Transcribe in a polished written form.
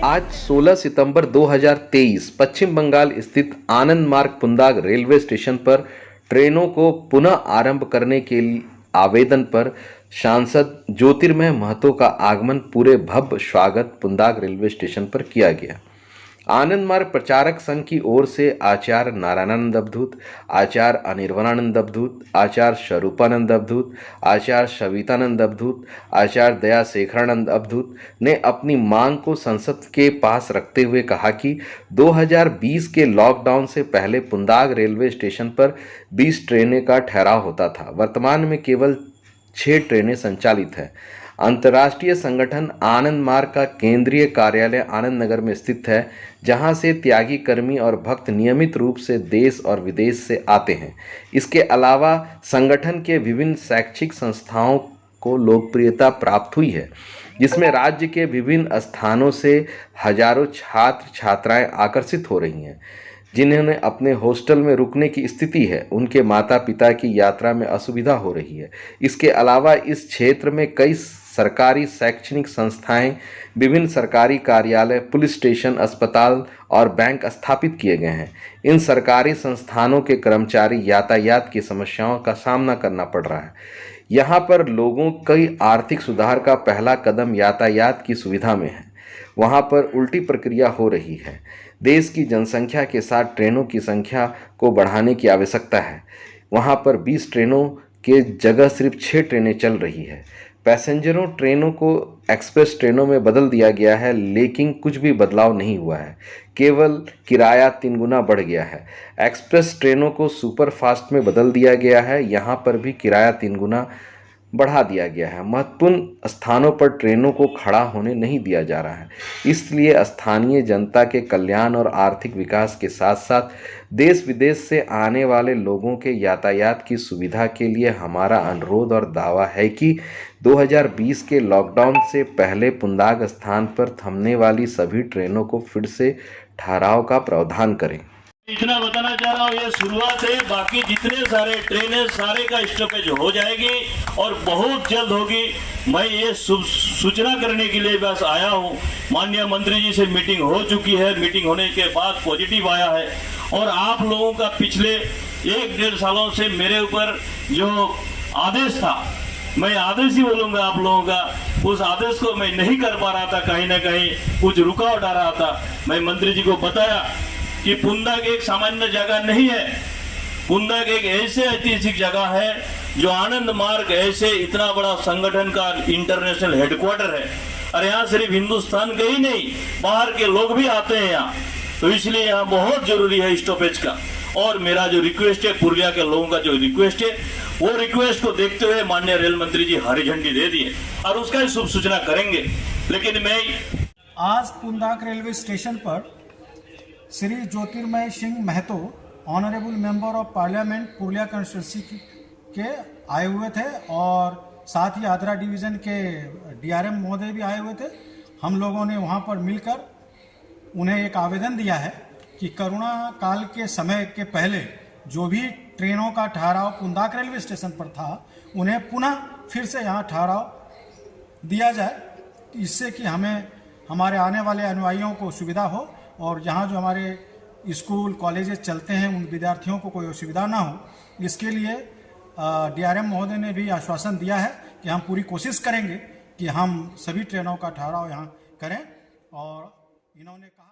आज 16 सितंबर 2023 पश्चिम बंगाल स्थित आनंद मार्ग पुंदाग रेलवे स्टेशन पर ट्रेनों को पुनः आरंभ करने के आवेदन पर सांसद ज्योतिर्मय महतो का आगमन पूरे भव्य स्वागत पुंदाग रेलवे स्टेशन पर किया गया। आनंद मार्ग प्रचारक संघ की ओर से आचार्य नारायणानंद अवधूत, आचार्य अनिर्वाणानंद अवधूत, आचार्य स्वरूपानंद अवधूत, आचार्य सवितानंद अवधूत, आचार्य दयाशेखरानंद अवधूत ने अपनी मांग को संसद के पास रखते हुए कहा कि 2020 के लॉकडाउन से पहले पुंदाग रेलवे स्टेशन पर 20 ट्रेनें का ठहराव होता था। वर्तमान में केवल 6 ट्रेनें संचालित हैं। अंतर्राष्ट्रीय संगठन आनंद मार्ग का केंद्रीय कार्यालय आनंद नगर में स्थित है, जहां से त्यागी कर्मी और भक्त नियमित रूप से देश और विदेश से आते हैं। इसके अलावा संगठन के विभिन्न शैक्षिक संस्थाओं को लोकप्रियता प्राप्त हुई है, जिसमें राज्य के विभिन्न स्थानों से हजारों छात्र छात्राएं आकर्षित हो रही हैं। जिन्हें अपने हॉस्टल में रुकने की स्थिति है, उनके माता पिता की यात्रा में असुविधा हो रही है। इसके अलावा इस क्षेत्र में कई सरकारी शैक्षणिक संस्थाएं, विभिन्न सरकारी कार्यालय, पुलिस स्टेशन, अस्पताल और बैंक स्थापित किए गए हैं। इन सरकारी संस्थानों के कर्मचारी यातायात की समस्याओं का सामना करना पड़ रहा है। यहाँ पर लोगों की आर्थिक सुधार का पहला कदम यातायात की सुविधा में है। वहाँ पर उल्टी प्रक्रिया हो रही है। देश की जनसंख्या के साथ ट्रेनों की संख्या को बढ़ाने की आवश्यकता है। वहाँ पर 20 ट्रेनों के जगह सिर्फ 6 ट्रेनें चल रही है। पैसेंजरों ट्रेनों को एक्सप्रेस ट्रेनों में बदल दिया गया है, लेकिन कुछ भी बदलाव नहीं हुआ है। केवल किराया 3 गुना बढ़ गया है। एक्सप्रेस ट्रेनों को सुपर फास्ट में बदल दिया गया है, यहाँ पर भी किराया 3 गुना बढ़ा दिया गया है। महत्वपूर्ण स्थानों पर ट्रेनों को खड़ा होने नहीं दिया जा रहा है। इसलिए स्थानीय जनता के कल्याण और आर्थिक विकास के साथ साथ देश विदेश से आने वाले लोगों के यातायात की सुविधा के लिए हमारा अनुरोध और दावा है कि 2020 के लॉकडाउन से पहले पुंदाग स्थान पर थमने वाली सभी ट्रेनों को फिर से ठहराव का प्रावधान करें। इतना बताना चाह रहा हूँ, ये शुरुआत है। बाकी जितने सारे ट्रेनें सारे का स्टॉपेज हो जाएगी और बहुत जल्द होगी। मैं ये सूचना करने के लिए बस आया हूँ। माननीय मंत्री जी से मीटिंग हो चुकी है। मीटिंग होने के बाद पॉजिटिव आया है और आप लोगों का पिछले 1-1.5 सालों से मेरे ऊपर जो आदेश था, मैं आदेश ही बोलूँगा आप लोगों का, उस आदेश को मैं नहीं कर पा रहा था। कहीं ना कहीं कुछ रुकावट आ रहा था। मैं मंत्री जी को बताया कि पुंदाग एक सामान्य जगह नहीं है। पुंदाग एक ऐसे ऐतिहासिक जगह है जो आनंद मार्ग ऐसे इतना बड़ा संगठन का इंटरनेशनल हेडक्वार्टर है और यहाँ सिर्फ हिंदुस्तान के ही नहीं, बाहर के लोग भी आते हैं यहाँ। तो इसलिए यहाँ बहुत जरूरी है स्टॉपेज का। और मेरा जो रिक्वेस्ट है, पुरुलिया के लोगों का जो रिक्वेस्ट है, वो रिक्वेस्ट को देखते हुए माननीय रेल मंत्री जी हरी झंडी दे दिए और उसका शुभ सूचना करेंगे। लेकिन मैं आज पुंदाग रेलवे स्टेशन पर Shri Jyotirmay Singh Mahato, honourable member of parliament Purulia constituency के आए हुए थे और साथ ही आद्रा डिवीज़न के डीआरएम महोदय भी आए हुए थे। हम लोगों ने वहां पर मिलकर उन्हें एक आवेदन दिया है कि कोरोना काल के समय के पहले जो भी ट्रेनों का ठहराव पुंदाग रेलवे स्टेशन पर था, उन्हें पुनः फिर से यहाँ ठहराव दिया जाए, इससे कि हमें हमारे आने वाले अनुयायियों को सुविधा हो और यहाँ जो हमारे स्कूल कॉलेजेस चलते हैं उन विद्यार्थियों को कोई असुविधा ना हो। इसके लिए डीआरएम महोदय ने भी आश्वासन दिया है कि हम पूरी कोशिश करेंगे कि हम सभी ट्रेनों का ठहराव यहाँ करें और इन्होंने कहा